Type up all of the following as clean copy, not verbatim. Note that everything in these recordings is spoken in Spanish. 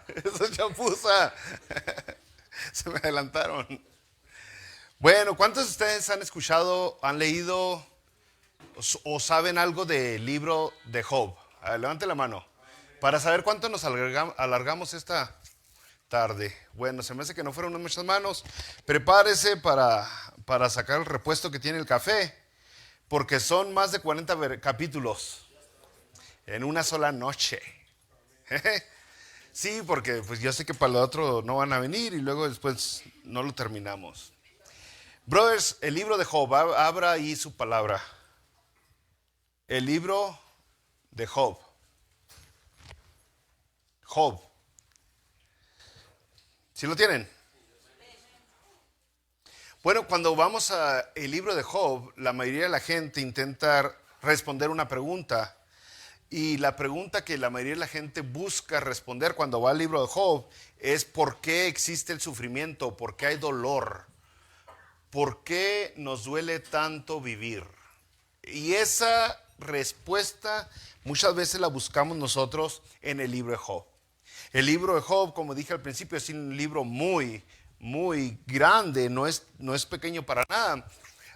Eso es chapuza. Se me adelantaron. Bueno, ¿cuántos de ustedes han escuchado, han leído o saben algo del libro de Job? A ver, levante la mano. Para saber cuánto nos alargamos esta tarde. Bueno, se me hace que no fueron muchas manos. Prepárese para sacar el repuesto que tiene el café, porque son más de 40 capítulos en una sola noche. Sí, porque pues yo sé que para lo otro no van a venir y luego después no lo terminamos. Brothers, el libro de Job, abra ahí su palabra. El libro de Job. Job. ¿Sí lo tienen? Bueno, cuando vamos al libro de Job, la mayoría de la gente intenta responder una pregunta. Y la pregunta que la mayoría de la gente busca responder cuando va al libro de Job es ¿por qué existe el sufrimiento? ¿Por qué hay dolor? ¿Por qué nos duele tanto vivir? Y esa respuesta muchas veces la buscamos nosotros en el libro de Job. El libro de Job, como dije al principio, es un libro muy grande, no es pequeño para nada.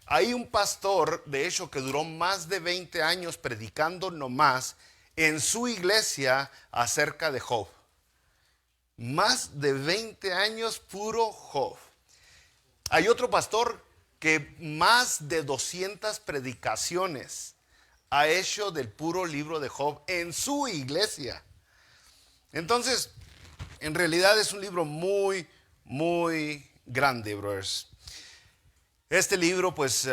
Hay un pastor, de hecho, que duró más de 20 años predicando nomás en su iglesia acerca de Job. Más de 20 años puro Job. Hay otro pastor que más de 200 predicaciones ha hecho del puro libro de Job en su iglesia. Entonces, en realidad es un libro muy grande, brothers. Este libro, pues,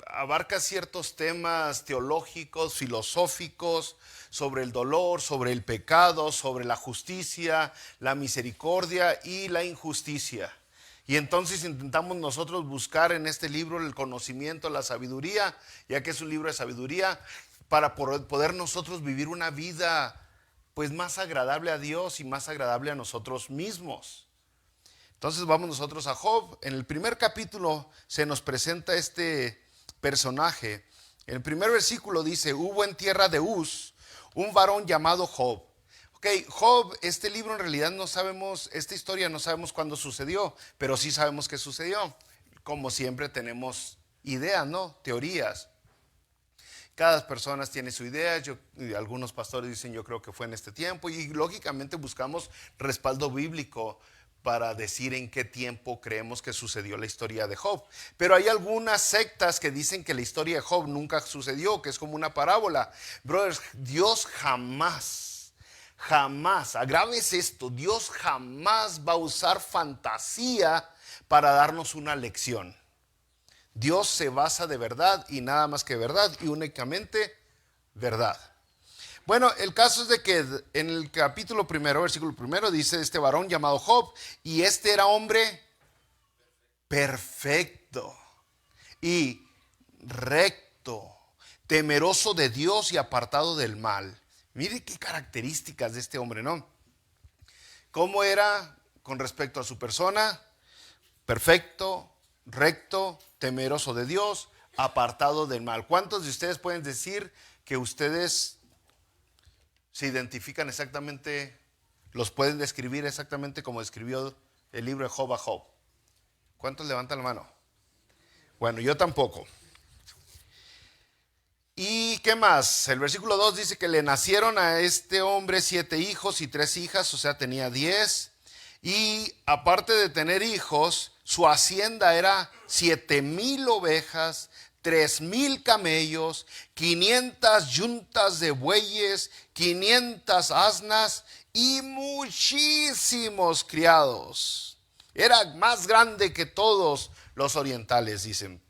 abarca ciertos temas teológicos, filosóficos, sobre el dolor, sobre el pecado, sobre la justicia, la misericordia y la injusticia. Y entonces intentamos nosotros buscar en este libro el conocimiento, la sabiduría, ya que es un libro de sabiduría, para poder nosotros vivir una vida pues más agradable a Dios y más agradable a nosotros mismos. Entonces vamos nosotros a Job. En el primer capítulo se nos presenta este personaje. En el primer versículo dice: hubo en tierra de Uz un varón llamado Job. Ok, Job, este libro en realidad no sabemos, esta historia no sabemos cuándo sucedió, pero sí sabemos qué sucedió. Como siempre tenemos ideas, ¿no? Teorías. Cada persona tiene su idea. Algunos pastores dicen yo creo que fue en este tiempo, y lógicamente buscamos respaldo bíblico para decir en qué tiempo creemos que sucedió la historia de Job. Pero hay algunas sectas que dicen que la historia de Job nunca sucedió, que es como una parábola. Brothers, Dios jamás, agrábese esto, Dios jamás va a usar fantasía para darnos una lección. Dios se basa de verdad y nada más que verdad, y únicamente verdad. Bueno, el caso es de que en el capítulo primero, versículo primero, dice: este varón llamado Job, y este era hombre perfecto y recto, temeroso de Dios y apartado del mal. Mire qué características de este hombre, ¿no? ¿Cómo era con respecto a su persona? Perfecto, recto, temeroso de Dios, apartado del mal. ¿Cuántos de ustedes pueden decir que ustedes se identifican exactamente, los pueden describir exactamente como describió el libro de Job a Job? ¿Cuántos levantan la mano? Bueno, yo tampoco. ¿Y qué más? El versículo 2 dice que le nacieron a este hombre 7 hijos y 3 hijas, o sea, tenía 10. Y aparte de tener hijos, su hacienda era 7,000 ovejas, 3,000 camellos, 500 yuntas de bueyes, 500 asnas y muchísimos criados. Era más grande que todos los orientales, dicen.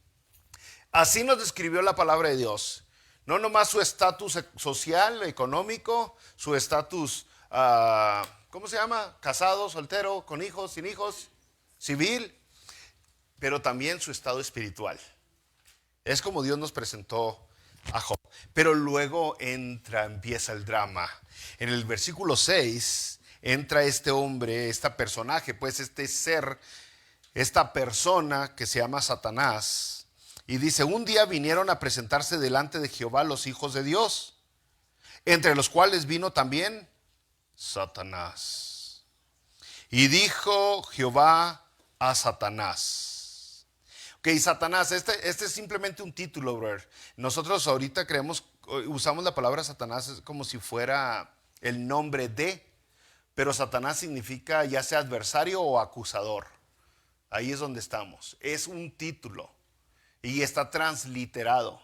Así nos describió la palabra de Dios. No nomás su estatus social, económico, su estatus, ¿cómo se llama? Casado, soltero, con hijos, sin hijos, civil, pero también su estado espiritual. Es como Dios nos presentó a Job. Pero luego empieza el drama. En el versículo 6 entra este hombre, este personaje, pues este ser, esta persona que se llama Satanás. Y dice: un día vinieron a presentarse delante de Jehová los hijos de Dios. entre los cuales vino también Satanás. Y dijo Jehová a Satanás. Ok, Satanás, este es simplemente un título, brother. Nosotros ahorita usamos la palabra Satanás como si fuera el nombre de, pero Satanás significa ya sea adversario o acusador. Ahí es donde estamos. Es un título y está transliterado.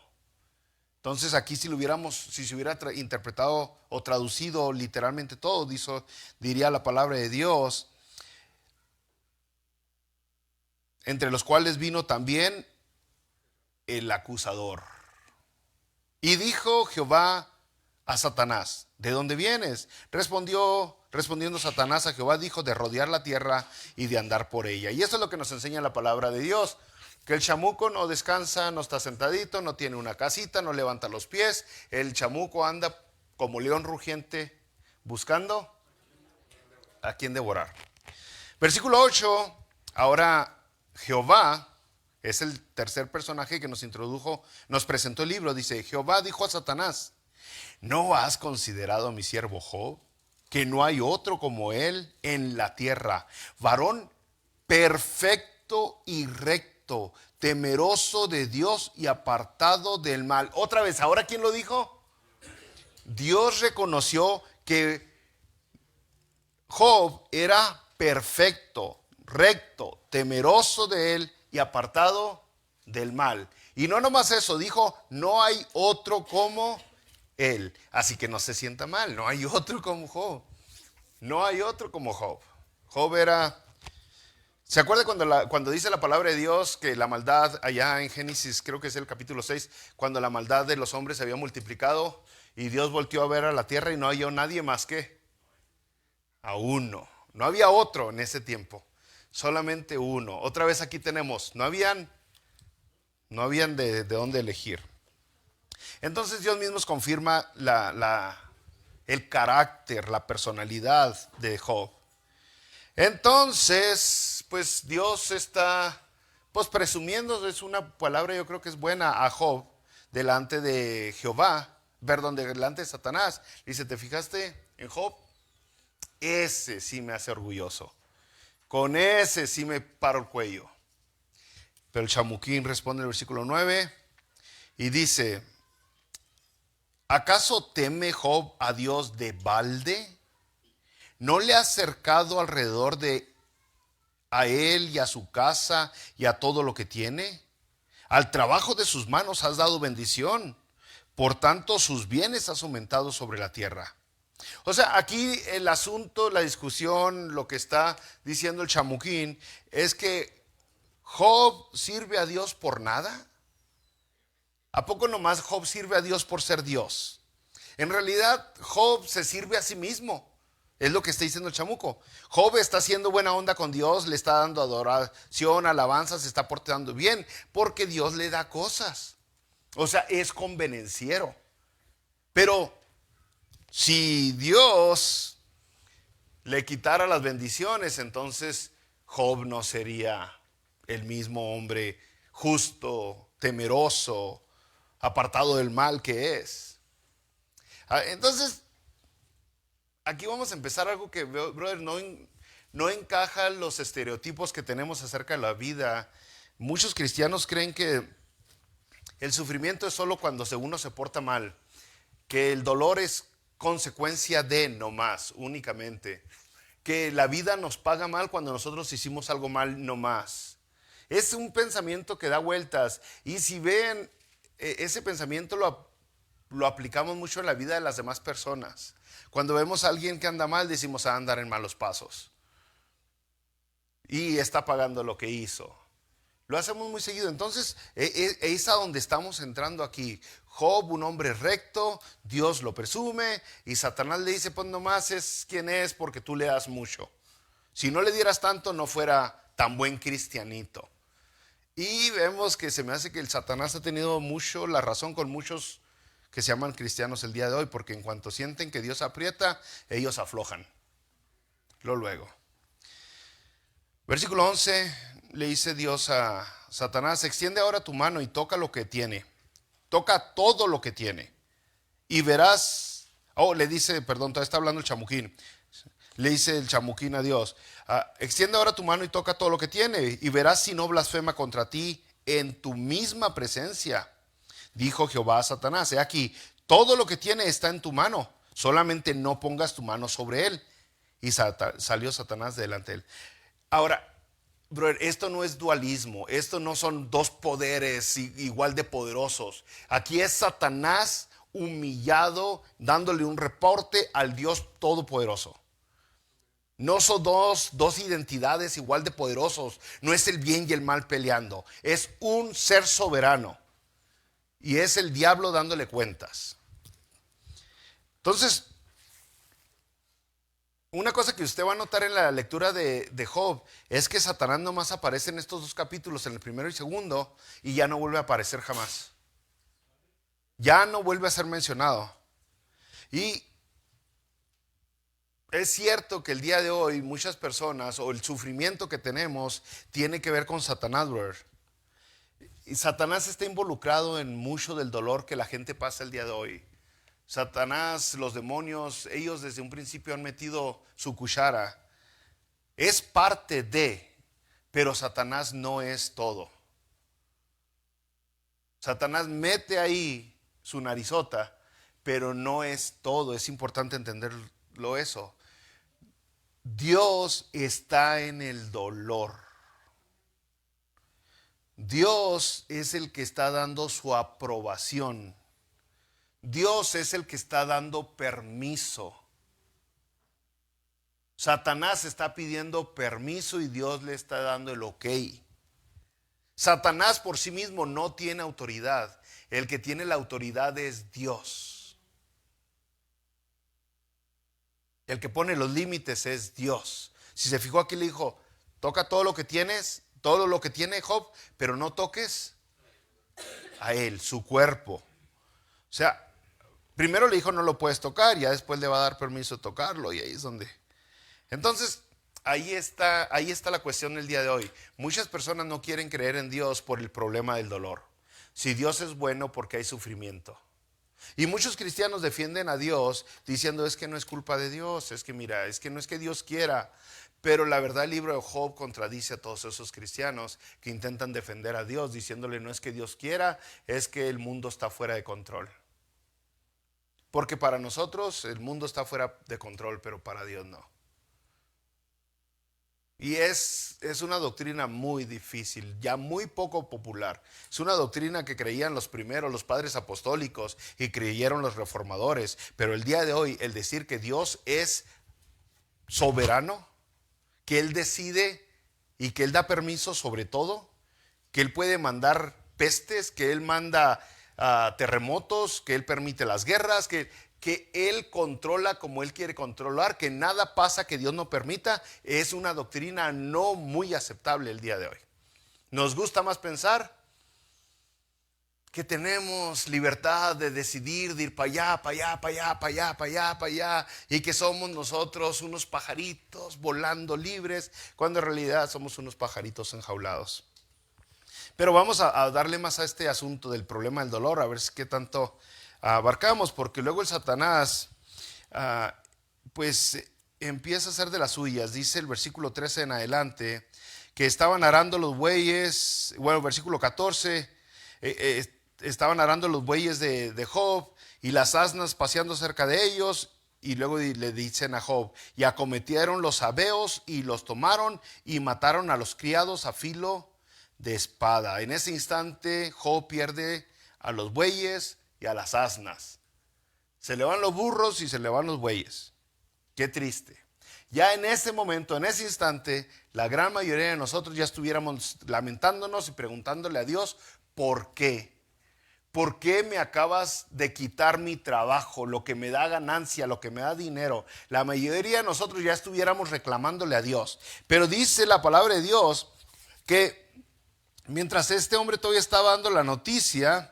Entonces aquí si se hubiera interpretado o traducido literalmente todo, diría la palabra de Dios, entre los cuales vino también el acusador. Y dijo Jehová a Satanás, ¿de dónde vienes? Respondiendo Satanás a Jehová, dijo, de rodear la tierra y de andar por ella. Y eso es lo que nos enseña la palabra de Dios, que el chamuco no descansa, no está sentadito, no tiene una casita, no levanta los pies. El chamuco anda como león rugiente buscando a quien devorar. Versículo 8, ahora Jehová es el tercer personaje que nos presentó el libro. Dice, Jehová dijo a Satanás, ¿no has considerado a mi siervo Job, que no hay otro como él en la tierra, varón perfecto y recto, temeroso de Dios y apartado del mal? Otra vez, ¿ahora quién lo dijo? Dios reconoció que Job era perfecto, recto, temeroso de él y apartado del mal. Y no nomás eso, dijo, no hay otro como él. Así que no se sienta mal, no hay otro como Job. No hay otro como Job. Job era... ¿Se acuerda cuando dice la palabra de Dios que la maldad allá en Génesis, creo que es el capítulo 6, cuando la maldad de los hombres se había multiplicado y Dios volteó a ver a la tierra y no halló nadie más que a uno? No había otro en ese tiempo, solamente uno. Otra vez aquí tenemos, no habían de dónde elegir. Entonces Dios mismo confirma el carácter, la personalidad de Job. Entonces, pues Dios está presumiendo, es una palabra yo creo que es buena, a Job delante de Jehová, delante de Satanás. Dice, ¿te fijaste en Job? Ese sí me hace orgulloso, con ese sí me paro el cuello. Pero el chamuquín responde en el versículo 9 y dice, ¿acaso teme Job a Dios de balde? ¿No le has cercado alrededor a él y a su casa y a todo lo que tiene? Al trabajo de sus manos has dado bendición, por tanto sus bienes has aumentado sobre la tierra. O sea, aquí el asunto, la discusión, lo que está diciendo el chamuquín es que Job sirve a Dios por nada. ¿A poco nomás Job sirve a Dios por ser Dios? En realidad Job se sirve a sí mismo. Es lo que está diciendo el chamuco. Job está haciendo buena onda con Dios, le está dando adoración, alabanza, se está portando bien, porque Dios le da cosas. O sea, es convenenciero. Pero si Dios le quitara las bendiciones, entonces Job no sería el mismo hombre justo, temeroso, apartado del mal que es. Entonces, aquí vamos a empezar algo que, brother, no encaja los estereotipos que tenemos acerca de la vida. Muchos cristianos creen que el sufrimiento es solo cuando uno se porta mal, que el dolor es consecuencia de nomás, únicamente, que la vida nos paga mal cuando nosotros hicimos algo mal nomás. Es un pensamiento que da vueltas, y si ven, ese pensamiento lo aplicamos mucho en la vida de las demás personas. Cuando vemos a alguien que anda mal, decimos a andar en malos pasos y está pagando lo que hizo. Lo hacemos muy seguido. Entonces es a donde estamos entrando aquí. Job, un hombre recto, Dios lo presume, y Satanás le dice, pues nomás es quien es porque tú le das mucho. Si no le dieras tanto, no fuera tan buen cristianito. Y vemos que se me hace que el Satanás ha tenido mucho la razón con muchos que se llaman cristianos el día de hoy, porque en cuanto sienten que Dios aprieta, ellos aflojan. Luego. Versículo 11, le dice Dios a Satanás, extiende ahora tu mano y toca lo que tiene. Toca todo lo que tiene. Y verás Le dice, perdón, todavía está hablando el chamuquín. Le dice el chamuquín a Dios, extiende ahora tu mano y toca todo lo que tiene y verás si no blasfema contra ti en tu misma presencia. Dijo Jehová a Satanás, he aquí, todo lo que tiene está en tu mano, solamente no pongas tu mano sobre él. Y salió Satanás delante de él. Ahora, brother, esto no es dualismo, esto no son dos poderes igual de poderosos. Aquí es Satanás humillado, dándole un reporte al Dios Todopoderoso. No son dos identidades igual de poderosos. No es el bien y el mal peleando. Es un ser soberano. Y es el diablo dándole cuentas. Entonces, una cosa que usted va a notar en la lectura de Job es que Satanás nomás aparece en estos dos capítulos, en el primero y segundo, y ya no vuelve a aparecer jamás. Ya no vuelve a ser mencionado. Y es cierto que el día de hoy muchas personas, o el sufrimiento que tenemos, tiene que ver con Satanás, brother. Y Satanás está involucrado en mucho del dolor que la gente pasa el día de hoy. Satanás, los demonios, ellos desde un principio han metido su cuchara. Es parte de, pero Satanás no es todo. Satanás mete ahí su narizota, pero no es todo. Es importante entenderlo eso. Dios está en el dolor. Dios es el que está dando su aprobación. Dios es el que está dando permiso. Satanás está pidiendo permiso y Dios le está dando el ok. Satanás por sí mismo no tiene autoridad. El que tiene la autoridad es Dios. El que pone los límites es Dios. Si se fijó aquí, le dijo, toca todo lo que tienes, todo lo que tiene Job, pero no toques a él, su cuerpo. O sea, primero le dijo no lo puedes tocar, ya después le va a dar permiso de tocarlo, y ahí es donde. Entonces, ahí está la cuestión del día de hoy. Muchas personas no quieren creer en Dios por el problema del dolor. Si Dios es bueno, porque hay sufrimiento. Y muchos cristianos defienden a Dios diciendo es que no es culpa de Dios, es que mira, es que no es que Dios quiera. Pero la verdad el libro de Job contradice a todos esos cristianos que intentan defender a Dios diciéndole no es que Dios quiera, es que el mundo está fuera de control. Porque para nosotros el mundo está fuera de control, pero para Dios no. Y es una doctrina muy difícil, ya muy poco popular. Es una doctrina que creían los primeros, los padres apostólicos, y creyeron los reformadores. Pero el día de hoy, el decir que Dios es soberano, que Él decide y que Él da permiso sobre todo, que Él puede mandar pestes, que Él manda terremotos, que Él permite las guerras, que Él controla como Él quiere controlar, que nada pasa que Dios no permita, es una doctrina no muy aceptable el día de hoy. Nos gusta más pensar que tenemos libertad de decidir, de ir para allá, para allá, para allá, para allá, para allá, para allá, y que somos nosotros unos pajaritos volando libres, cuando en realidad somos unos pajaritos enjaulados. Pero vamos a darle más a este asunto del problema del dolor, a ver si qué tanto abarcamos, porque luego el Satanás pues empieza a hacer de las suyas. Dice el versículo 13 en adelante que estaban arando los bueyes, bueno, versículo 14, estaban arando los bueyes de Job y las asnas paseando cerca de ellos. Y luego le dicen a Job, y acometieron los sabeos y los tomaron y mataron a los criados a filo de espada. En ese instante Job pierde a los bueyes y a las asnas. Se le van los burros y se le van los bueyes. Qué triste. Ya en ese momento, en ese instante, la gran mayoría de nosotros ya estuviéramos lamentándonos y preguntándole a Dios, ¿por qué? ¿Por qué me acabas de quitar mi trabajo, lo que me da ganancia, lo que me da dinero? La mayoría de nosotros ya estuviéramos reclamándole a Dios. Pero dice la palabra de Dios que mientras este hombre todavía estaba dando la noticia,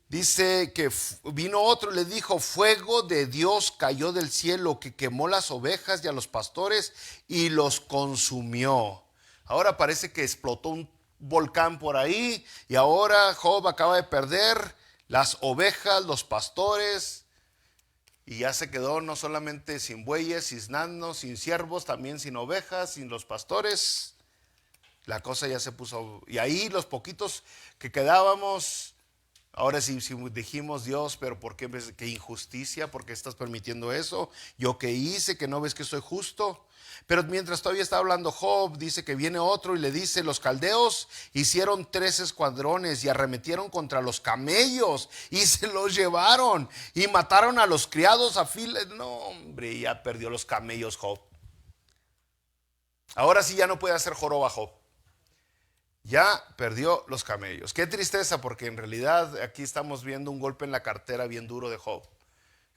dice que vino otro y le dijo, fuego de Dios cayó del cielo que quemó las ovejas y a los pastores y los consumió. Ahora parece que explotó un volcán por ahí y ahora Job acaba de perder las ovejas, los pastores, Y ya se quedó no solamente sin bueyes, sin asnos, sin siervos, también sin ovejas, sin los pastores. La cosa ya se puso, y ahí los poquitos que quedábamos, ahora sí, dijimos: Dios, pero ¿por qué? ¿Qué injusticia? ¿Por qué estás permitiendo eso? ¿Yo qué hice? ¿Que no ves que soy justo? Pero mientras todavía está hablando Job, dice que viene otro y le dice: los caldeos hicieron 3 escuadrones y arremetieron contra los camellos y se los llevaron y mataron a los criados a fila. No, hombre, ya perdió los camellos Job. Ahora sí ya no puede hacer joroba Job. Ya perdió los camellos. Qué tristeza, porque en realidad aquí estamos viendo un golpe en la cartera bien duro de Job.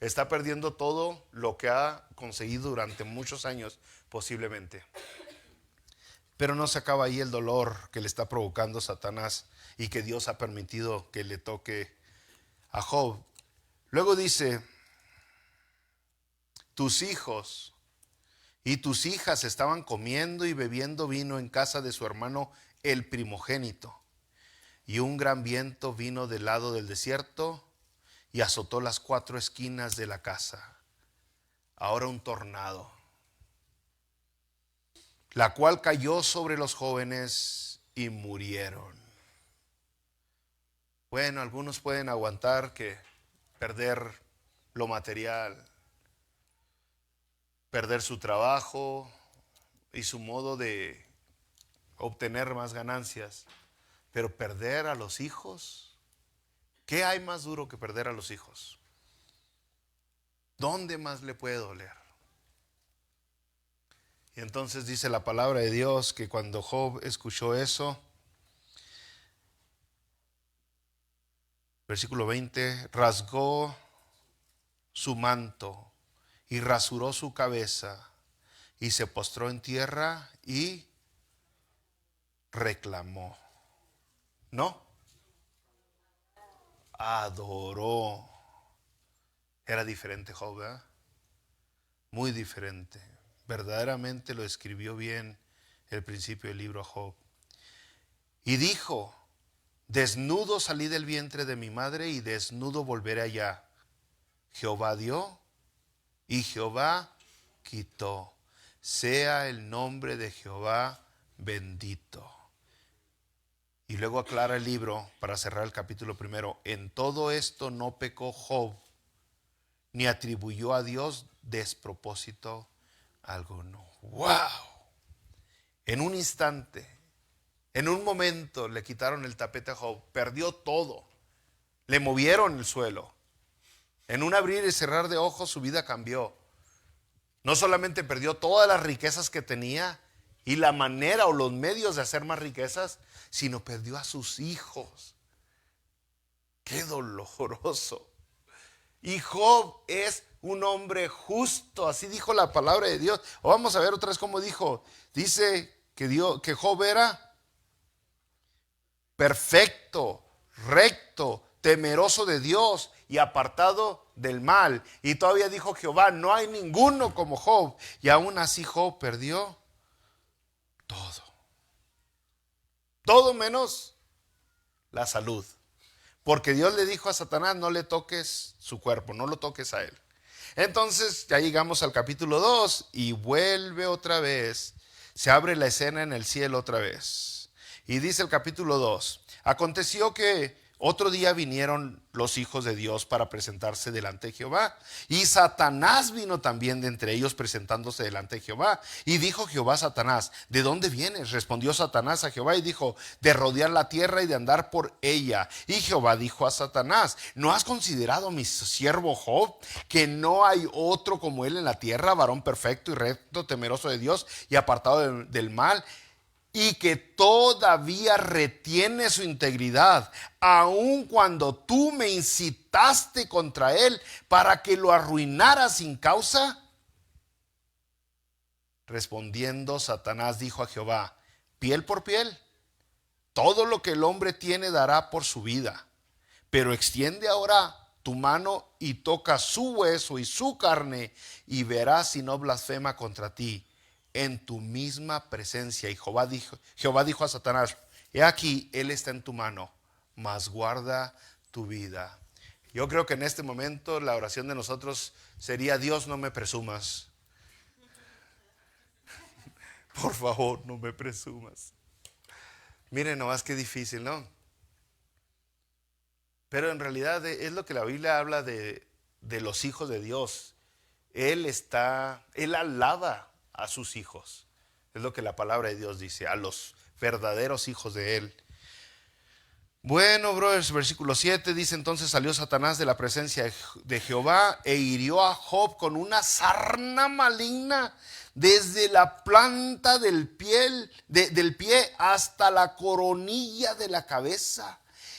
Está perdiendo todo lo que ha conseguido durante muchos años, posiblemente. Pero no se acaba ahí el dolor que le está provocando Satanás y que Dios ha permitido que le toque a Job. Luego dice: tus hijos y tus hijas estaban comiendo y bebiendo vino en casa de su hermano el primogénito. Y un gran viento vino del lado del desierto y azotó las 4 esquinas de la casa. Ahora un tornado, la cual cayó sobre los jóvenes y murieron. Bueno, algunos pueden aguantar que perder lo material, perder su trabajo y su modo de obtener más ganancias, pero perder a los hijos, ¿qué hay más duro que perder a los hijos? ¿Dónde más le puede doler? Y entonces dice la palabra de Dios que cuando Job escuchó eso, versículo 20, rasgó su manto y rasuró su cabeza y se postró en tierra y reclamó. ¿No? Adoró. Era diferente Job, ¿verdad? Muy diferente. Verdaderamente lo escribió bien el principio del libro Job. Y dijo: desnudo salí del vientre de mi madre y desnudo volveré allá. Jehová dio y Jehová quitó. Sea el nombre de Jehová bendito. Y luego aclara el libro para cerrar el capítulo 1. En todo esto no pecó Job, ni atribuyó a Dios despropósito alguno. ¡Wow! En un instante, en un momento le quitaron el tapete a Job, perdió todo, le movieron el suelo. En un abrir y cerrar de ojos su vida cambió. No solamente perdió todas las riquezas que tenía y la manera o los medios de hacer más riquezas, sino perdió a sus hijos. ¡Qué doloroso! Y Job es un hombre justo, así dijo la palabra de Dios. O vamos a ver otra vez cómo dijo. Dice que Job era perfecto, recto, temeroso de Dios y apartado del mal. Y todavía dijo Jehová: no hay ninguno como Job. Y aún así Job perdió todo. Todo menos la salud. Porque Dios le dijo a Satanás: no le toques su cuerpo, no lo toques a él. Entonces ya llegamos al capítulo 2 y vuelve otra vez. Se abre la escena en el cielo otra vez. Y dice el capítulo 2: aconteció que otro día vinieron los hijos de Dios para presentarse delante de Jehová. Y Satanás vino también de entre ellos presentándose delante de Jehová. Y dijo Jehová a Satanás: ¿de dónde vienes? Respondió Satanás a Jehová y dijo: de rodear la tierra y de andar por ella. Y Jehová dijo a Satanás: ¿no has considerado a mi siervo Job, que no hay otro como él en la tierra, varón perfecto y recto, temeroso de Dios y apartado del mal? Y que todavía retiene su integridad, aun cuando tú me incitaste contra él para que lo arruinara sin causa. Respondiendo Satanás dijo a Jehová: piel por piel, todo lo que el hombre tiene dará por su vida. Pero extiende ahora tu mano y toca su hueso y su carne, y verás si no blasfema contra ti en tu misma presencia. Y Jehová dijo a Satanás: he aquí, él está en tu mano, mas guarda tu vida. Yo creo que en este momento la oración de nosotros sería: Dios, no me presumas. Por favor, no me presumas. Miren nomás qué difícil, ¿no? Pero en realidad es lo que la Biblia habla de los hijos de Dios. Él alaba a sus hijos. Es lo que la palabra de Dios dice, a los verdaderos hijos de Él. Bueno, brothers, versículo 7 dice: entonces salió Satanás de la presencia de Jehová e hirió a Job con una sarna maligna desde la planta del pie hasta la coronilla de la cabeza.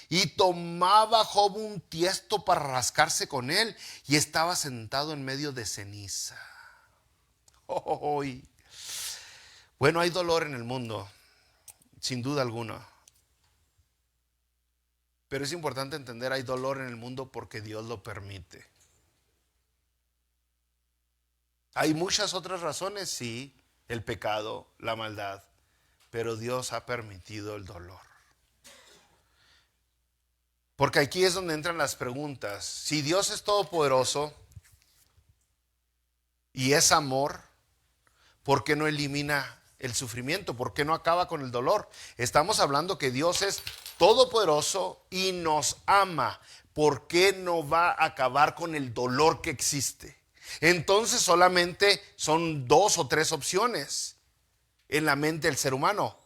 Y tomaba Job un tiesto para rascarse con él, y estaba sentado en medio de ceniza. Bueno, hay dolor en el mundo, sin duda alguna. Pero es importante entender, hay dolor en el mundo porque Dios lo permite. Hay muchas otras razones, sí, el pecado, la maldad, pero Dios ha permitido el dolor. Porque aquí es donde entran las preguntas. Si Dios es todopoderoso y es amor, ¿por qué no elimina el sufrimiento? ¿Por qué no acaba con el dolor? Estamos hablando que Dios es todopoderoso y nos ama. ¿Por qué no va a acabar con el dolor que existe? Entonces solamente son 2 o 3 opciones en la mente del ser humano.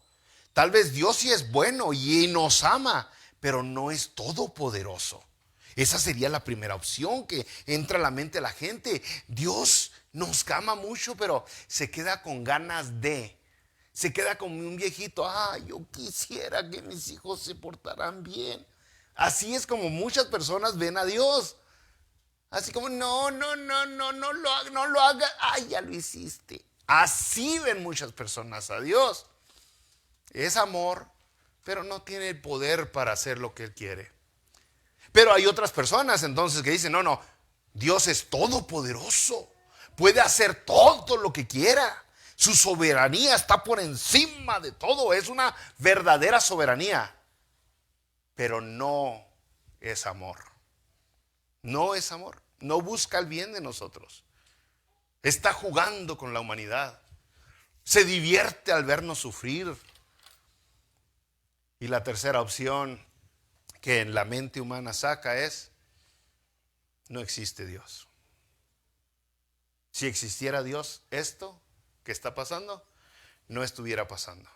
Tal vez Dios sí es bueno y nos ama, pero no es todopoderoso. Esa sería la primera opción que entra a la mente de la gente. Dios nos ama mucho, pero se queda con ganas de. Se queda como un viejito. Yo quisiera que mis hijos se portaran bien. Así es como muchas personas ven a Dios. Así como, no lo haga. Ya lo hiciste. Así ven muchas personas a Dios. Es amor, pero no tiene el poder para hacer lo que Él quiere. Pero hay otras personas entonces que dicen, no, Dios es todopoderoso. Puede hacer todo lo que quiera. Su soberanía está por encima de todo. Es una verdadera soberanía. Pero no es amor. No es amor. No busca el bien de nosotros. Está jugando con la humanidad. Se divierte al vernos sufrir. Y la tercera opción que en la mente humana saca es: no existe Dios. Si existiera Dios, esto que está pasando no estuviera pasando.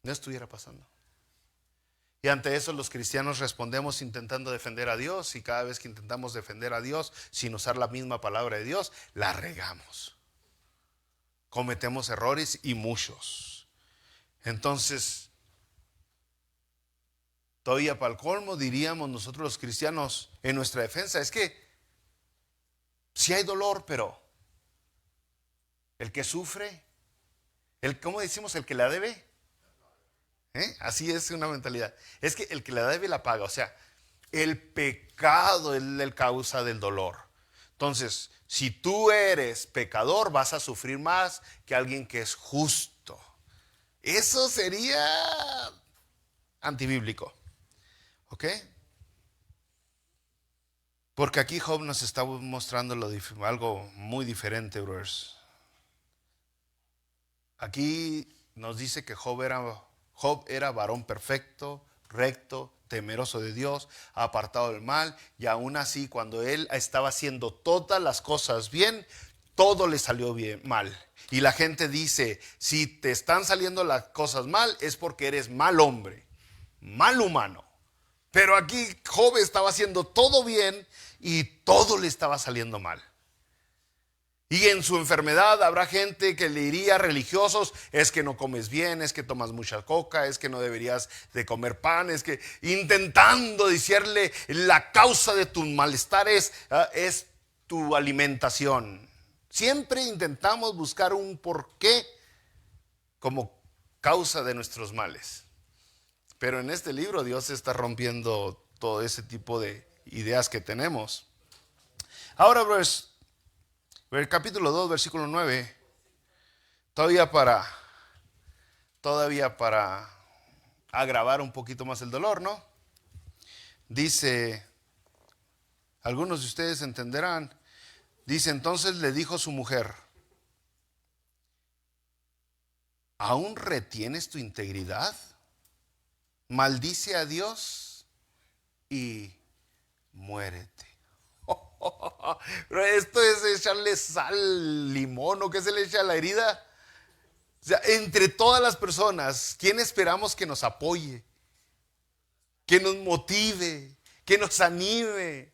No estuviera pasando. Y ante eso los cristianos respondemos intentando defender a Dios, y cada vez que intentamos defender a Dios sin usar la misma palabra de Dios, la regamos. Cometemos errores y muchos. Entonces, todavía para el colmo diríamos nosotros los cristianos en nuestra defensa, es que sí hay dolor, pero el que sufre, ¿cómo decimos? El que la debe. Así es una mentalidad. Es que el que la debe la paga. O sea, el pecado es la causa del dolor. Entonces, si tú eres pecador, vas a sufrir más que alguien que es justo. Eso sería antibíblico. ¿Ok? Porque aquí Job nos está mostrando algo muy diferente, brothers. Aquí nos dice que Job era varón perfecto, recto, temeroso de Dios, apartado del mal, y aún así cuando él estaba haciendo todas las cosas bien, todo le salió mal. Y la gente dice, si te están saliendo las cosas mal, es porque eres mal hombre, mal humano. Pero aquí Job estaba haciendo todo bien y todo le estaba saliendo mal. Y en su enfermedad habrá gente que le diría, religiosos, es que no comes bien, es que tomas mucha coca, es que no deberías de comer pan, es que intentando decirle la causa de tu malestar es tu alimentación. Siempre intentamos buscar un porqué como causa de nuestros males. Pero en este libro Dios está rompiendo todo ese tipo de ideas que tenemos. Ahora, brothers, el capítulo 2, versículo 9, todavía para agravar un poquito más el dolor, ¿no? Dice, Algunos de ustedes entenderán. Dice, entonces le dijo su mujer, ¿aún retienes tu integridad? Maldice a Dios y muérete. Pero esto es echarle sal, limón, ¿o qué se le echa a la herida? O sea, entre todas las personas, ¿quién esperamos que nos apoye? Que nos motive, que nos anime,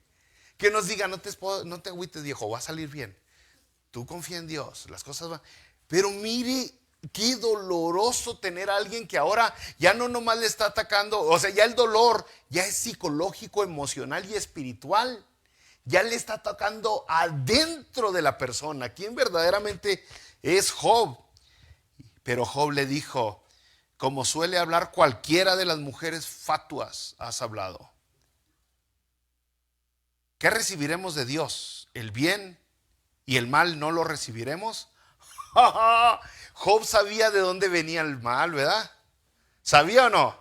que nos diga, no te agüites, viejo, va a salir bien. Tú confía en Dios, las cosas van. Pero mire, qué doloroso tener a alguien que ahora ya no nomás le está atacando, o sea, ya el dolor ya es psicológico, emocional y espiritual. Ya le está atacando adentro de la persona. ¿Quién verdaderamente es Job? Pero Job le dijo, como suele hablar cualquiera de las mujeres fatuas, has hablado. ¿Qué recibiremos de Dios? ¿El bien y el mal no lo recibiremos? Job sabía de dónde venía el mal, ¿verdad? ¿Sabía o no?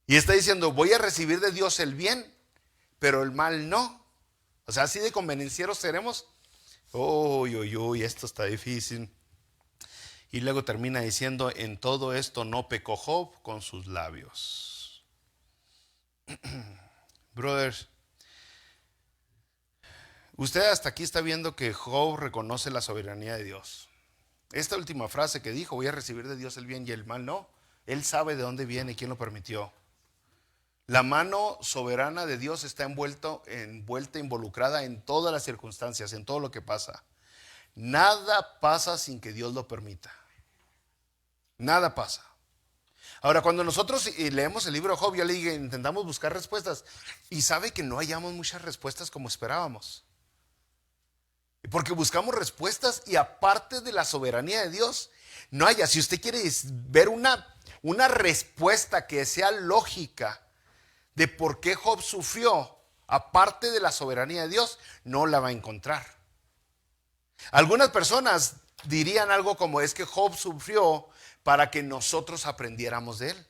Y está diciendo, voy a recibir de Dios el bien, pero el mal no. O sea, así de convenencieros seremos. Uy, uy, uy, esto está difícil. Y luego termina diciendo, en todo esto no pecó Job con sus labios. Brothers, usted hasta aquí está viendo que Job reconoce la soberanía de Dios. Esta última frase que dijo, voy a recibir de Dios el bien y el mal, no. Él sabe de dónde viene y quién lo permitió. La mano soberana de Dios está envuelta, involucrada en todas las circunstancias, en todo lo que pasa. Nada pasa sin que Dios lo permita. Nada pasa. Ahora, cuando nosotros leemos el libro de Job, yo le dije, intentamos buscar respuestas. Y sabe que no hallamos muchas respuestas como esperábamos. Porque buscamos respuestas y aparte de la soberanía de Dios, no haya. Si usted quiere ver una respuesta que sea lógica de por qué Job sufrió, aparte de la soberanía de Dios, no la va a encontrar. Algunas personas dirían algo como, es que Job sufrió para que nosotros aprendiéramos de él.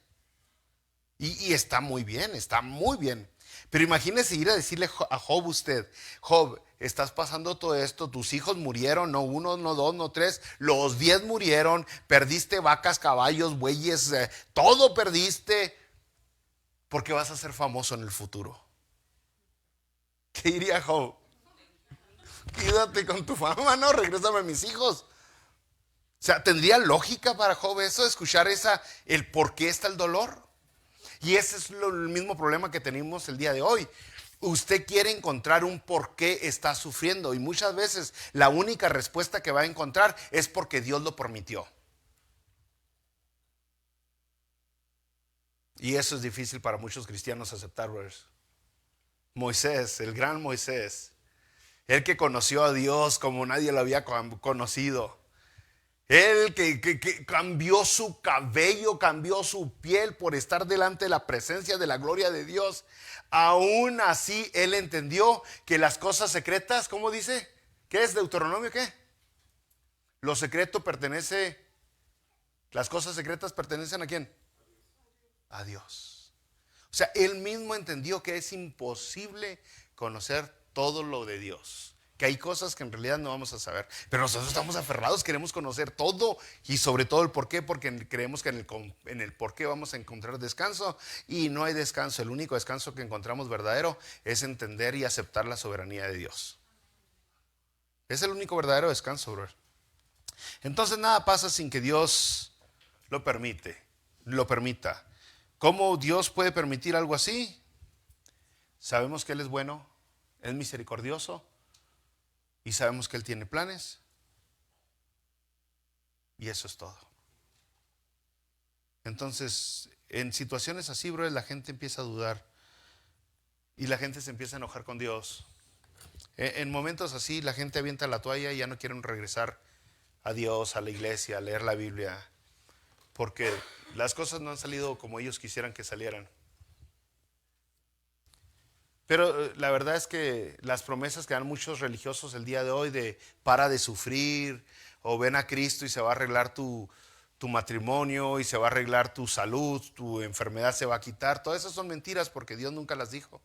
Y está muy bien, está muy bien. Pero imagínese ir a decirle a Job usted, Job, estás pasando todo esto, tus hijos murieron, no uno, no dos, no tres, los 10 murieron, perdiste vacas, caballos, bueyes, todo perdiste, porque vas a ser famoso en el futuro. ¿Qué diría Job? Quédate con tu fama, no, regrésame a mis hijos. O sea, ¿tendría lógica para Job eso, escuchar el por qué está el dolor? Y ese es el mismo problema que tenemos el día de hoy. Usted quiere encontrar un por qué está sufriendo y muchas veces la única respuesta que va a encontrar es porque Dios lo permitió. Y eso es difícil para muchos cristianos aceptar, brothers. Moisés, el gran Moisés, el que conoció a Dios como nadie lo había conocido. Él que cambió su cabello, cambió su piel por estar delante de la presencia de la gloria de Dios. Aún así, él entendió que las cosas secretas, ¿cómo dice? ¿Qué es Deuteronomio? ¿Qué? Lo secreto pertenece, las cosas secretas pertenecen ¿a quién? A Dios. O sea, él mismo entendió que es imposible conocer todo lo de Dios. Que hay cosas que en realidad no vamos a saber, pero nosotros estamos aferrados, queremos conocer todo y sobre todo el por qué, porque creemos que en el por qué vamos a encontrar descanso y no hay descanso. El único descanso que encontramos verdadero es entender y aceptar la soberanía de Dios. Es el único verdadero descanso, bro. Entonces nada pasa sin que Dios lo permita. ¿Cómo Dios puede permitir algo así? Sabemos que Él es bueno, es misericordioso. Y sabemos que Él tiene planes. Y eso es todo. Entonces, en situaciones así, bro, la gente empieza a dudar. Y la gente se empieza a enojar con Dios. En momentos así, la gente avienta la toalla y ya no quieren regresar a Dios, a la iglesia, a leer la Biblia. Porque las cosas no han salido como ellos quisieran que salieran. Pero la verdad es que las promesas que dan muchos religiosos el día de hoy de para de sufrir o ven a Cristo y se va a arreglar tu matrimonio y se va a arreglar tu salud, tu enfermedad se va a quitar, todas esas son mentiras porque Dios nunca las dijo.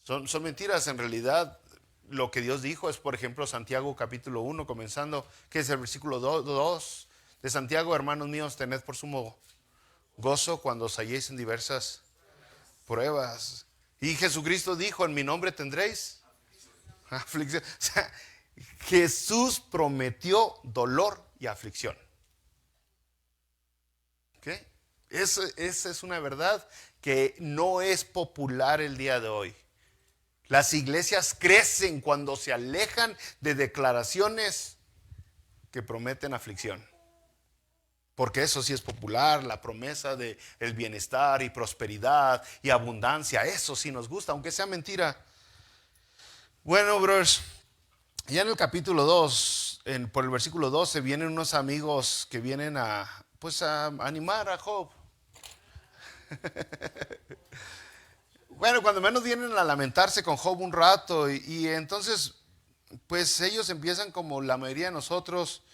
Son mentiras. En realidad, lo que Dios dijo es, por ejemplo, Santiago capítulo 1, comenzando, que es el versículo 2 de Santiago: hermanos míos, tened por sumo gozo cuando os halléis en diversas pruebas. Y Jesucristo dijo: en mi nombre tendréis aflicción. O sea, Jesús prometió dolor y aflicción. ¿Ok? Esa es una verdad que no es popular el día de hoy. Las iglesias crecen cuando se alejan de declaraciones que prometen aflicción. Porque eso sí es popular, la promesa de el bienestar y prosperidad y abundancia. Eso sí nos gusta, aunque sea mentira. Bueno, brothers, ya en el capítulo 2, por el versículo 12, vienen unos amigos que vienen a animar a Job. Bueno, cuando menos vienen a lamentarse con Job un rato y entonces pues ellos empiezan como la mayoría de nosotros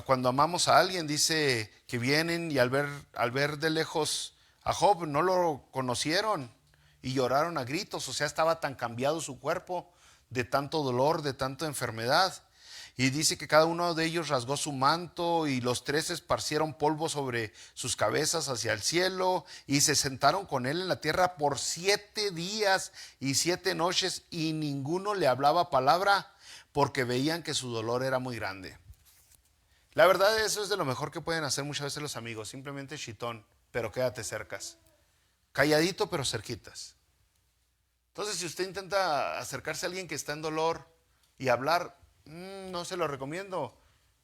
cuando amamos a alguien, dice que vienen y al ver de lejos a Job no lo conocieron y lloraron a gritos. O sea, estaba tan cambiado su cuerpo de tanto dolor, de tanta enfermedad. Y dice que cada uno de ellos rasgó su manto y los tres esparcieron polvo sobre sus cabezas hacia el cielo y se sentaron con él en la tierra por 7 días y 7 noches y ninguno le hablaba palabra porque veían que su dolor era muy grande. La verdad, eso es de lo mejor que pueden hacer muchas veces los amigos. Simplemente chitón, pero quédate cercas. Calladito, pero cerquitas. Entonces, si usted intenta acercarse a alguien que está en dolor y hablar, no se lo recomiendo.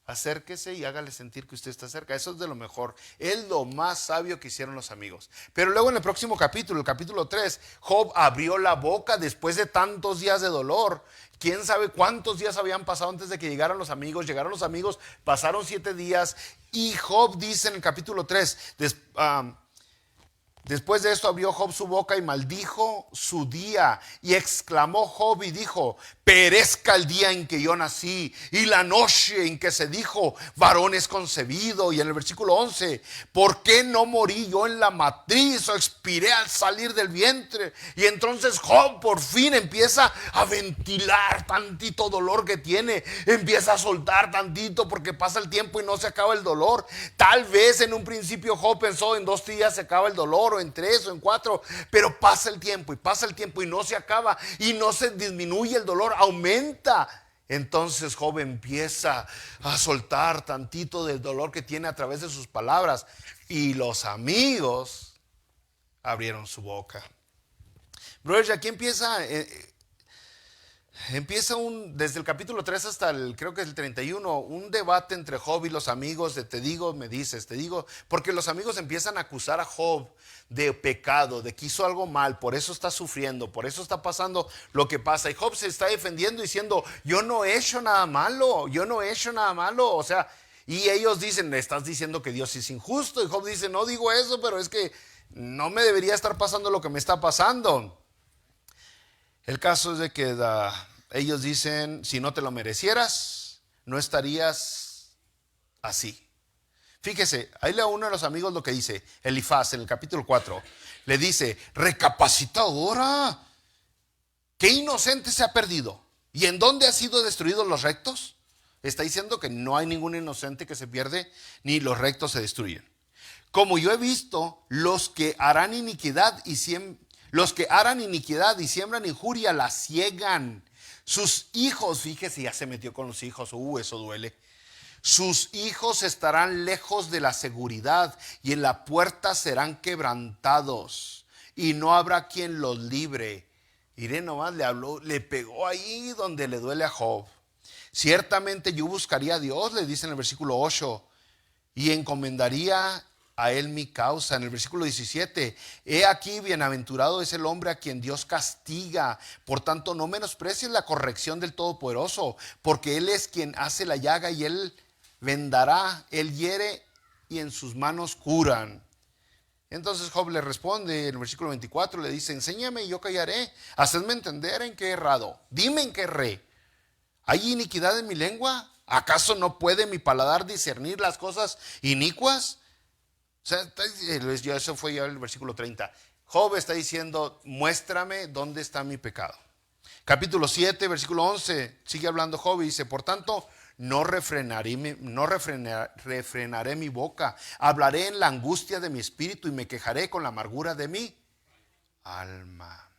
Acérquese y hágale sentir que usted está cerca. Eso es de lo mejor. Es lo más sabio que hicieron los amigos. Pero luego en el próximo capítulo, el capítulo 3, Job abrió la boca después de tantos días de dolor. ¿Quién sabe cuántos días habían pasado antes de que llegaran los amigos? Llegaron los amigos, pasaron 7 días y Job dice en el capítulo 3, después de esto abrió Job su boca y maldijo su día y exclamó Job y dijo: perezca el día en que yo nací y la noche en que se dijo varón es concebido. Y en el versículo 11, ¿por qué no morí yo en la matriz o expiré al salir del vientre? Y entonces Job por fin empieza a ventilar tantito dolor que tiene, empieza a soltar tantito porque pasa el tiempo y no se acaba el dolor. Tal vez en un principio Job pensó en 2 días se acaba el dolor, o en 3 o en 4, pero pasa el tiempo y no se acaba y no se disminuye el dolor, aumenta. Entonces Job empieza a soltar tantito del dolor que tiene a través de sus palabras y los amigos abrieron su boca. Brothers, aquí empieza desde el capítulo 3 hasta creo que es el 31, un debate entre Job y los amigos de te digo, me dices, te digo, porque los amigos empiezan a acusar a Job de pecado, de que hizo algo mal, por eso está sufriendo, por eso está pasando lo que pasa. Y Job se está defendiendo diciendo: yo no he hecho nada malo, o sea, y ellos dicen: estás diciendo que Dios es injusto. Y Job dice: no digo eso, pero es que no me debería estar pasando lo que me está pasando. El caso es de que ellos dicen: si no te lo merecieras, no estarías así. Fíjese, ahí le a uno de los amigos lo que dice Elifaz en el capítulo 4. Le dice: recapacita ahora, ¿qué inocente se ha perdido? ¿Y en dónde han sido destruidos los rectos? Está diciendo que no hay ningún inocente que se pierde, ni los rectos se destruyen. Como yo he visto, los que harán iniquidad y siembran injuria la ciegan. Sus hijos, fíjese, ya se metió con los hijos. Eso duele. Sus hijos estarán lejos de la seguridad y en la puerta serán quebrantados y no habrá quien los libre. Iré nomás, le pegó ahí donde le duele a Job. Ciertamente yo buscaría a Dios, le dice en el versículo 8, y encomendaría a él mi causa. En el versículo 17, he aquí bienaventurado es el hombre a quien Dios castiga. Por tanto no menosprecies la corrección del Todopoderoso, porque él es quien hace la llaga y él vendará, él hiere y en sus manos curan. Entonces Job le responde en el versículo 24, le dice: enséñame y yo callaré, hacedme entender en qué he errado, dime en qué erré. ¿Hay iniquidad en mi lengua? ¿Acaso no puede mi paladar discernir las cosas inicuas? O sea, eso fue ya el versículo 30. Job está diciendo, muéstrame dónde está mi pecado. Capítulo 7, versículo 11, sigue hablando Job y dice, por tanto, refrenaré mi boca, hablaré en la angustia de mi espíritu y me quejaré con la amargura de mi alma.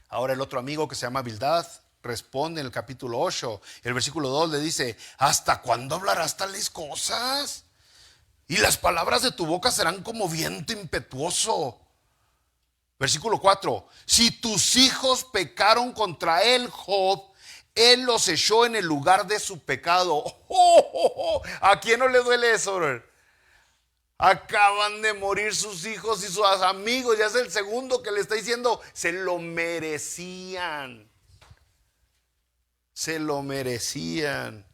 Ahora el otro amigo que se llama Bildad responde en el capítulo 8, el versículo 2 le dice, ¿hasta cuándo hablarás tales cosas? Y las palabras de tu boca serán como viento impetuoso. Versículo 4, si tus hijos pecaron contra él, Job, él los echó en el lugar de su pecado. ¿A quién no le duele eso, bro? Acaban de morir sus hijos y sus amigos. Ya es el segundo que le está diciendo, se lo merecían. Se lo merecían.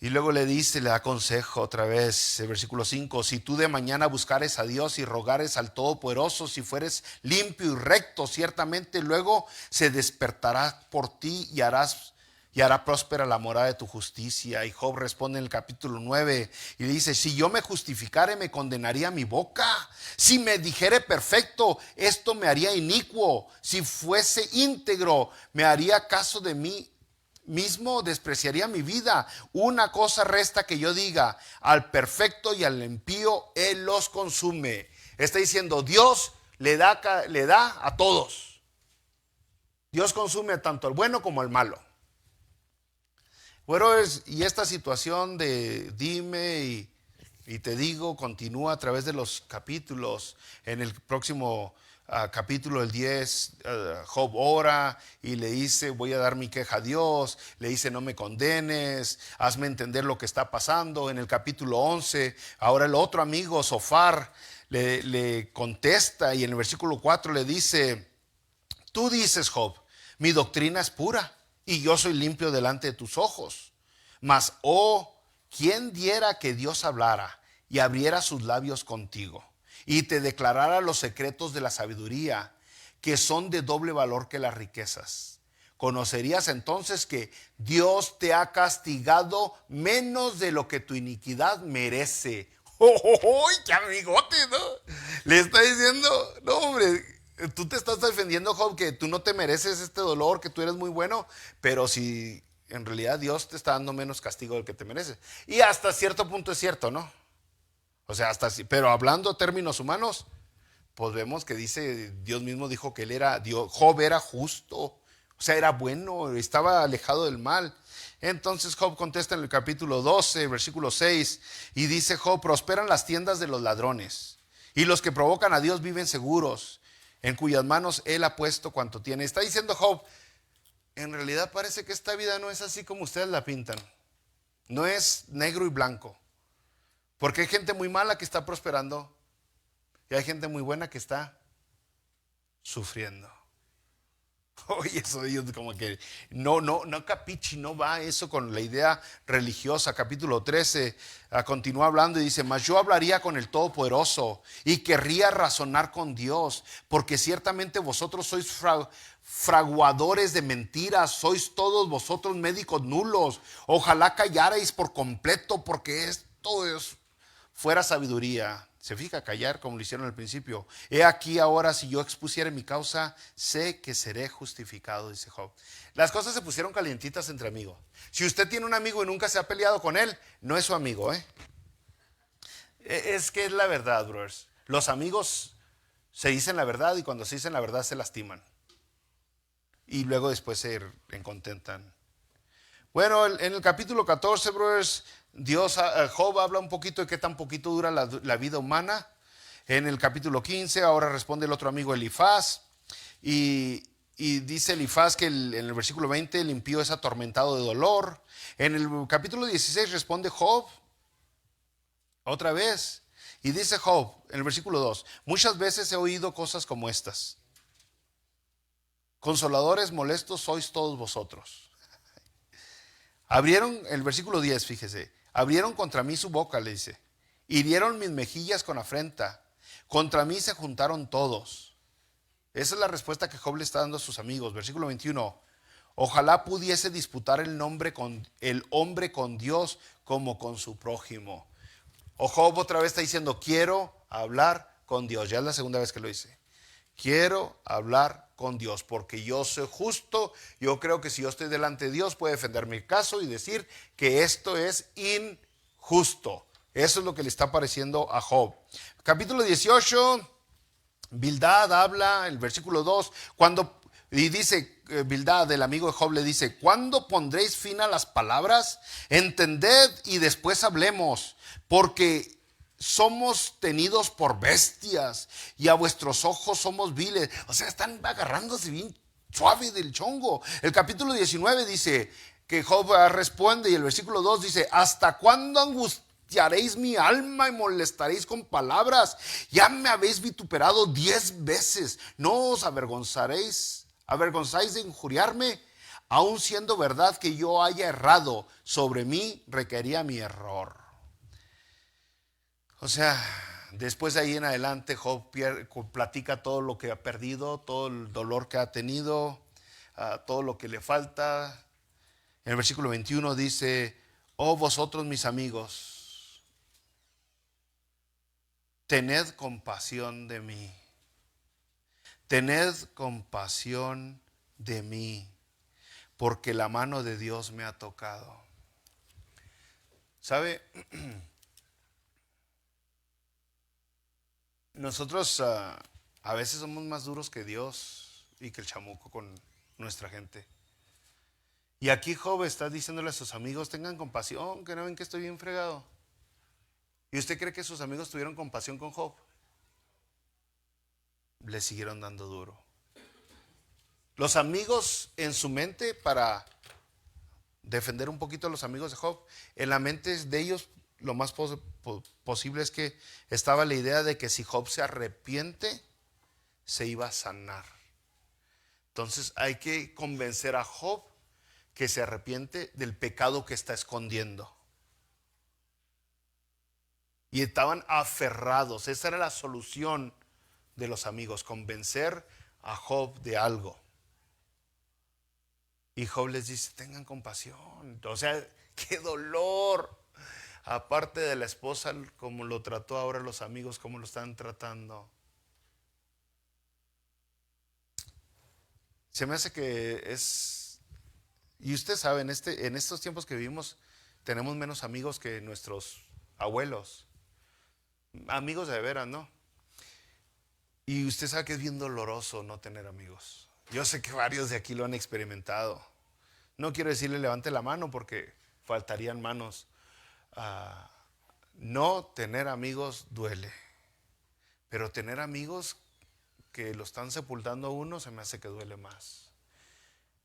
Y luego le dice, le da consejo otra vez, el versículo 5, si tú de mañana buscares a Dios y rogares al Todopoderoso, si fueres limpio y recto, ciertamente luego se despertará por ti y hará próspera la morada de tu justicia. Y Job responde en el capítulo 9 y le dice, si yo me justificare, me condenaría mi boca. Si me dijere perfecto, esto me haría inicuo. Si fuese íntegro, me haría caso de mí mismo, despreciaría mi vida. Una cosa resta que yo diga, al perfecto y al impío él los consume. Está diciendo, Dios le da a todos. Dios consume tanto al bueno como al malo. Bueno, y esta situación de dime y te digo continúa a través de los capítulos. En el próximo capítulo, el 10, Job ora y le dice, voy a dar mi queja a Dios. Le dice, no me condenes, hazme entender lo que está pasando. En el capítulo 11, ahora el otro amigo, Zofar, le contesta y en el versículo 4 le dice, tú dices, Job, mi doctrina es pura y yo soy limpio delante de tus ojos. Mas, ¿quién diera que Dios hablara y abriera sus labios contigo y te declarara los secretos de la sabiduría, que son de doble valor que las riquezas? Conocerías entonces que Dios te ha castigado menos de lo que tu iniquidad merece. ¡Qué amigote!, ¿no? Le está diciendo, no, hombre, tú te estás defendiendo, Job, que tú no te mereces este dolor, que tú eres muy bueno, pero si en realidad Dios te está dando menos castigo del que te mereces. Y hasta cierto punto es cierto, ¿no? O sea, pero hablando términos humanos, pues vemos que dice, Dios mismo dijo que Job era justo, o sea, era bueno, estaba alejado del mal. Entonces Job contesta en el capítulo 12, versículo 6, y dice Job, prosperan las tiendas de los ladrones, y los que provocan a Dios viven seguros, en cuyas manos él ha puesto cuanto tiene. Está diciendo Job, en realidad parece que esta vida no es así como ustedes la pintan. No es negro y blanco. Porque hay gente muy mala que está prosperando y hay gente muy buena que está sufriendo. Oye, eso ellos como que no capichi, no va eso con la idea religiosa. Capítulo 13 continúa hablando y dice, mas yo hablaría con el Todopoderoso y querría razonar con Dios, porque ciertamente vosotros sois fraguadores de mentiras, sois todos vosotros médicos nulos. Ojalá callarais por completo, porque esto es fuera sabiduría. Se fija, callar como lo hicieron al principio. He aquí ahora, si yo expusiera mi causa, sé que seré justificado, dice Job. Las cosas se pusieron calientitas entre amigos. Si usted tiene un amigo y nunca se ha peleado con él, no es su amigo, ¿eh? Es que es la verdad, brothers. Los amigos se dicen la verdad y cuando se dicen la verdad se lastiman. Y luego después se contentan. Bueno, en el capítulo 14, brothers, Job habla un poquito de qué tan poquito dura la vida humana. En el capítulo 15, ahora responde el otro amigo Elifaz. Y dice Elifaz que en el versículo 20, el impío es atormentado de dolor. En el capítulo 16 responde Job otra vez. Y dice Job en el versículo 2, muchas veces he oído cosas como estas. Consoladores molestos sois todos vosotros. Abrieron, el versículo 10, fíjese, abrieron contra mí su boca, le dice, hirieron mis mejillas con afrenta, contra mí se juntaron todos. Esa es la respuesta que Job le está dando a sus amigos. Versículo 21, ojalá pudiese disputar el hombre con Dios como con su prójimo. O Job otra vez está diciendo, quiero hablar con Dios. Ya es la segunda vez que lo dice. Quiero hablar con Dios porque yo soy justo. Yo creo que si yo estoy delante de Dios puede defender mi caso y decir que esto es injusto. Eso es lo que le está pareciendo a Job. Capítulo 18, Bildad habla, el versículo 2, y dice, Bildad, el amigo de Job, le dice: ¿cuándo pondréis fin a las palabras? Entended y después hablemos, porque somos tenidos por bestias y a vuestros ojos somos viles. O sea, están agarrándose bien suave del chongo. El capítulo 19 dice que Job responde, y el versículo 2 dice: ¿hasta cuándo angustiaréis mi alma y molestaréis con palabras? Ya me habéis vituperado 10 veces. ¿No os avergonzáis de injuriarme? Aun siendo verdad que yo haya errado, sobre mí requería mi error. O sea, después de ahí en adelante Job platica todo lo que ha perdido, todo el dolor que ha tenido, todo lo que le falta. En el versículo 21 dice: oh vosotros mis amigos, tened compasión de mí. Tened compasión de mí, porque la mano de Dios me ha tocado. ¿Sabe? Nosotros a veces somos más duros que Dios y que el chamuco con nuestra gente. Y aquí Job está diciéndole a sus amigos: tengan compasión, que no ven que estoy bien fregado. ¿Y usted cree que sus amigos tuvieron compasión con Job? Le siguieron dando duro. Los amigos en su mente, para defender un poquito a los amigos de Job, en la mente de ellos lo más posible es que estaba la idea de que si Job se arrepiente, se iba a sanar. Entonces hay que convencer a Job que se arrepiente del pecado que está escondiendo. Y estaban aferrados. Esa era la solución de los amigos: convencer a Job de algo. Y Job les dice: tengan compasión. O sea, qué dolor. Aparte de la esposa, como lo trató, ahora los amigos, como lo están tratando. Se me hace que es... Y usted sabe, en estos tiempos que vivimos, tenemos menos amigos que nuestros abuelos. Amigos de veras, ¿no? Y usted sabe que es bien doloroso no tener amigos. Yo sé que varios de aquí lo han experimentado. No quiero decirle levante la mano porque faltarían manos. No tener amigos duele, pero tener amigos que lo están sepultando a uno se me hace que duele más.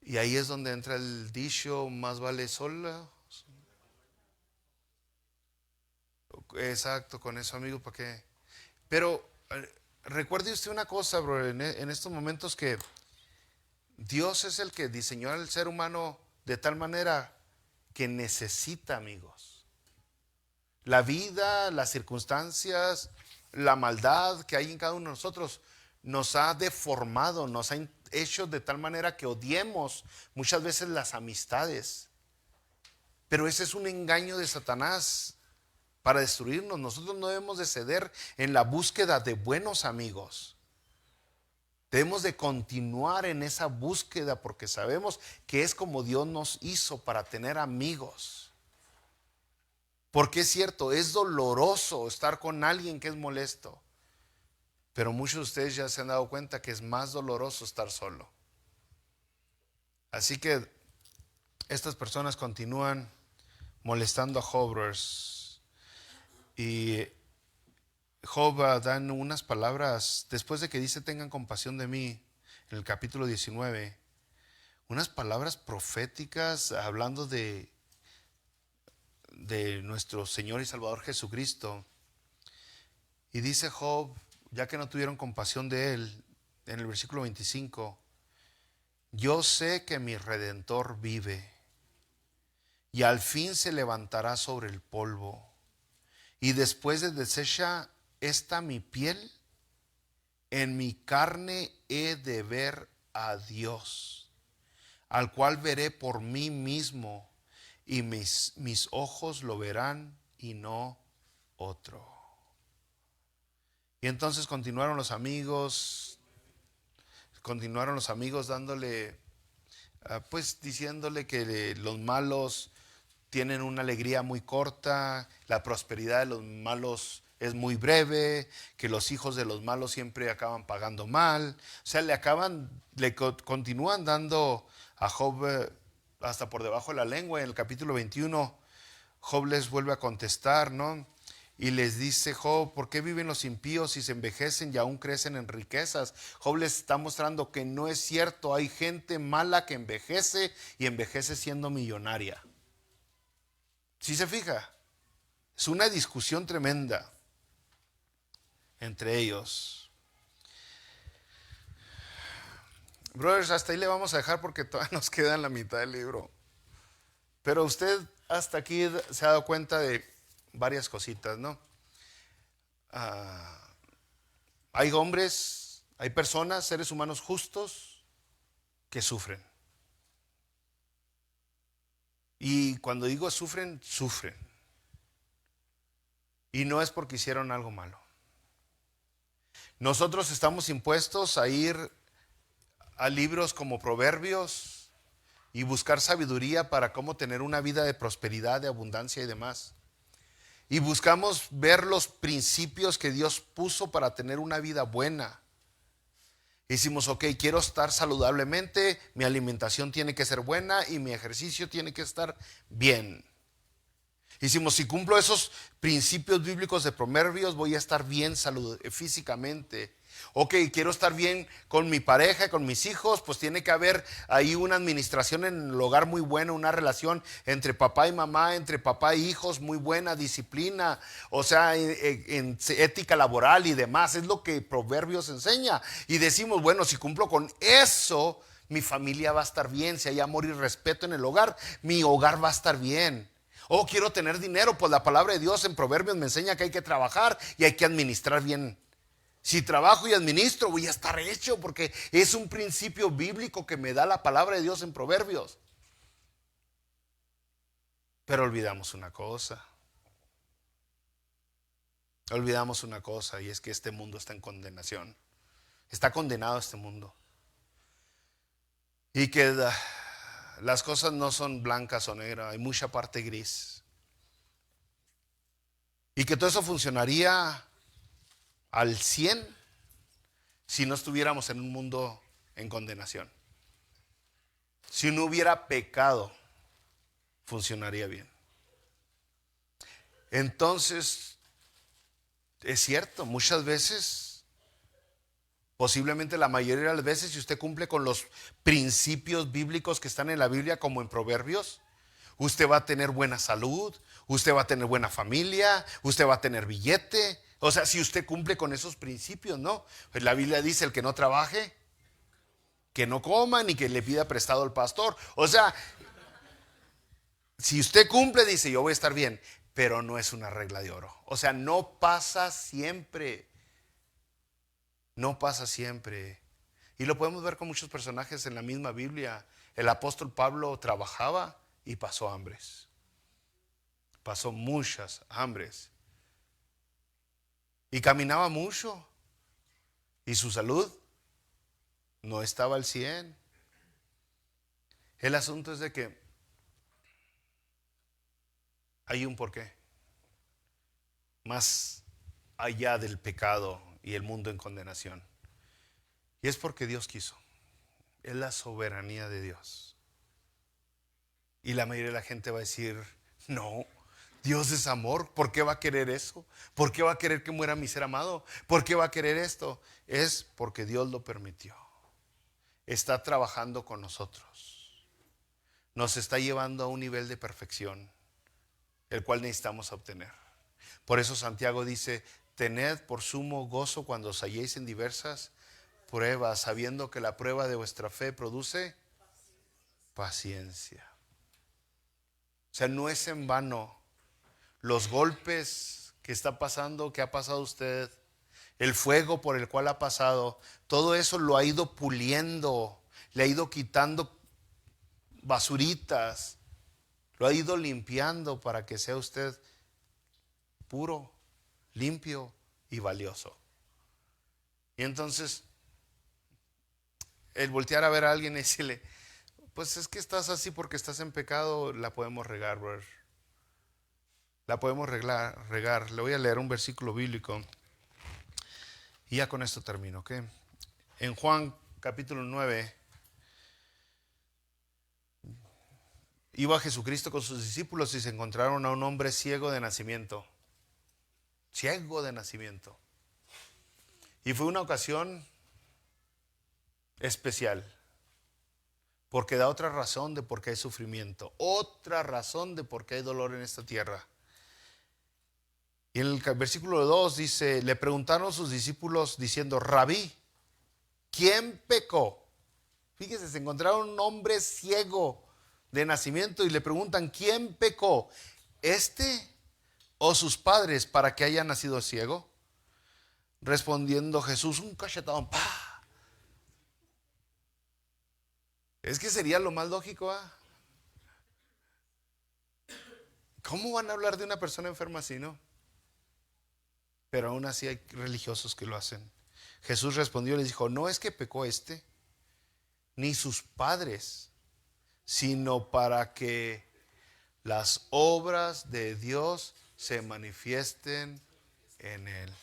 Y ahí es donde entra el dicho: más vale sola. Exacto, con eso, amigo, ¿para qué? Pero recuerde usted una cosa, bro, en estos momentos, que Dios es el que diseñó al ser humano de tal manera que necesita amigos. La vida, las circunstancias, la maldad que hay en cada uno de nosotros nos ha deformado, nos ha hecho de tal manera que odiemos muchas veces las amistades. Pero ese es un engaño de Satanás para destruirnos. Nosotros no debemos de ceder en la búsqueda de buenos amigos. Debemos de continuar en esa búsqueda porque sabemos que es como Dios nos hizo, para tener amigos. Porque es cierto, es doloroso estar con alguien que es molesto, pero muchos de ustedes ya se han dado cuenta que es más doloroso estar solo. Así que estas personas continúan molestando a Job, y Job dan unas palabras después de que dice: tengan compasión de mí, en el capítulo 19, unas palabras proféticas hablando de nuestro Señor y Salvador Jesucristo. Y dice Job, ya que no tuvieron compasión de él, en el versículo 25: yo sé que mi Redentor vive y al fin se levantará sobre el polvo, y después de deshecha esta mi piel, en mi carne he de ver a Dios, al cual veré por mí mismo, y mis ojos lo verán y no otro. Y entonces continuaron los amigos dándole, pues diciéndole que los malos tienen una alegría muy corta, la prosperidad de los malos es muy breve, que los hijos de los malos siempre acaban pagando mal. O sea, continúan dando a Job hasta por debajo de la lengua. En el capítulo 21, Job les vuelve a contestar, ¿no? Y les dice Job, ¿por qué viven los impíos y se envejecen y aún crecen en riquezas? Job les está mostrando que no es cierto, hay gente mala que envejece y envejece siendo millonaria. ¿Sí se fija? Es una discusión tremenda entre ellos. Brothers, hasta ahí le vamos a dejar porque todavía nos queda en la mitad del libro. Pero usted hasta aquí se ha dado cuenta de varias cositas, ¿no? Hay hombres, hay personas, seres humanos justos que sufren. Y cuando digo sufren, sufren. Y no es porque hicieron algo malo. Nosotros estamos impuestos a ir a libros como Proverbios y buscar sabiduría para cómo tener una vida de prosperidad, de abundancia y demás. Y buscamos ver los principios que Dios puso para tener una vida buena. Decimos, ok, quiero estar saludablemente, mi alimentación tiene que ser buena y mi ejercicio tiene que estar bien. Decimos, si cumplo esos principios bíblicos de Proverbios, voy a estar bien físicamente. Ok, quiero estar bien con mi pareja, con mis hijos, pues tiene que haber ahí una administración en el hogar muy buena, una relación entre papá y mamá, entre papá e hijos muy buena, disciplina, o sea, en ética laboral y demás. Es lo que Proverbios enseña. Y decimos, bueno, si cumplo con eso, mi familia va a estar bien. Si hay amor y respeto en el hogar, mi hogar va a estar bien. Oh, quiero tener dinero, pues la palabra de Dios en Proverbios me enseña que hay que trabajar y hay que administrar bien. Si trabajo y administro, voy a estar hecho, porque es un principio bíblico que me da la palabra de Dios en Proverbios. Pero olvidamos una cosa. Y es que este mundo está en condenación. Está condenado este mundo. Y que las cosas no son blancas o negras, hay mucha parte gris. Y que todo eso funcionaría al 100 si no estuviéramos en un mundo en condenación. Si no hubiera pecado, funcionaría bien. Entonces, es cierto, muchas veces, posiblemente la mayoría de las veces, si usted cumple con los principios bíblicos que están en la Biblia, como en Proverbios, usted va a tener buena salud, usted va a tener buena familia, usted va a tener billete. O sea, si usted cumple con esos principios, ¿no? Pues la Biblia dice, el que no trabaje, que no coma, ni que le pida prestado al pastor. O sea, si usted cumple, dice, yo voy a estar bien, pero no es una regla de oro. O sea, no pasa siempre. No pasa siempre. Y lo podemos ver con muchos personajes en la misma Biblia. El apóstol Pablo trabajaba y pasó hambres. Pasó muchas hambres. Y caminaba mucho. Y su salud no estaba al 100. El asunto es de que hay un porqué. Más allá del pecado y el mundo en condenación. Y es porque Dios quiso. Es la soberanía de Dios. Y la mayoría de la gente va a decir, no, Dios es amor, ¿por qué va a querer eso? ¿Por qué va a querer que muera mi ser amado? ¿Por qué va a querer esto? Es porque Dios lo permitió. Está trabajando con nosotros. Nos está llevando a un nivel de perfección, el cual necesitamos obtener. Por eso Santiago dice, tened por sumo gozo cuando os halléis en diversas pruebas, sabiendo que la prueba de vuestra fe produce paciencia. O sea, no es en vano los golpes que está pasando, que ha pasado usted, el fuego por el cual ha pasado, todo eso lo ha ido puliendo, le ha ido quitando basuritas, lo ha ido limpiando para que sea usted puro, limpio y valioso. Y entonces, el voltear a ver a alguien y decirle, pues es que estás así porque estás en pecado, la podemos regar, brother. La podemos regar. Le voy a leer un versículo bíblico y ya con esto termino, ¿ok? En Juan capítulo 9, iba Jesucristo con sus discípulos y se encontraron a un hombre ciego de nacimiento. Ciego de nacimiento. Y fue una ocasión especial, porque da otra razón de por qué hay sufrimiento, otra razón de por qué hay dolor en esta tierra. Y en el versículo 2 dice, le preguntaron sus discípulos diciendo, Rabí, ¿quién pecó? Fíjese, se encontraron un hombre ciego de nacimiento y le preguntan, ¿quién pecó? ¿Este o sus padres para que haya nacido ciego? Respondiendo Jesús, un cachetadón, ¡pah! Es que sería lo más lógico, ¿ah? ¿Cómo van a hablar de una persona enferma así, no? Pero aún así hay religiosos que lo hacen. Jesús respondió y les dijo, no es que pecó este, ni sus padres, sino para que las obras de Dios se manifiesten en él.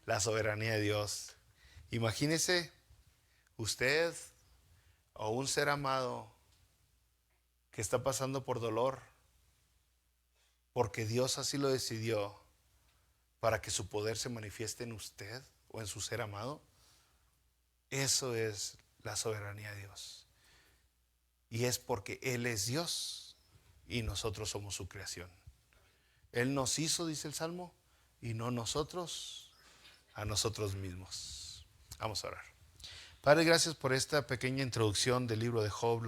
La soberanía de Dios. Imagínese usted o un ser amado que está pasando por dolor, porque Dios así lo decidió, para que su poder se manifieste en usted o en su ser amado. Eso es la soberanía de Dios. Y es porque Él es Dios y nosotros somos su creación. Él nos hizo, dice el Salmo, y no nosotros a nosotros mismos. Vamos a orar. Padre, gracias por esta pequeña introducción del libro de Job.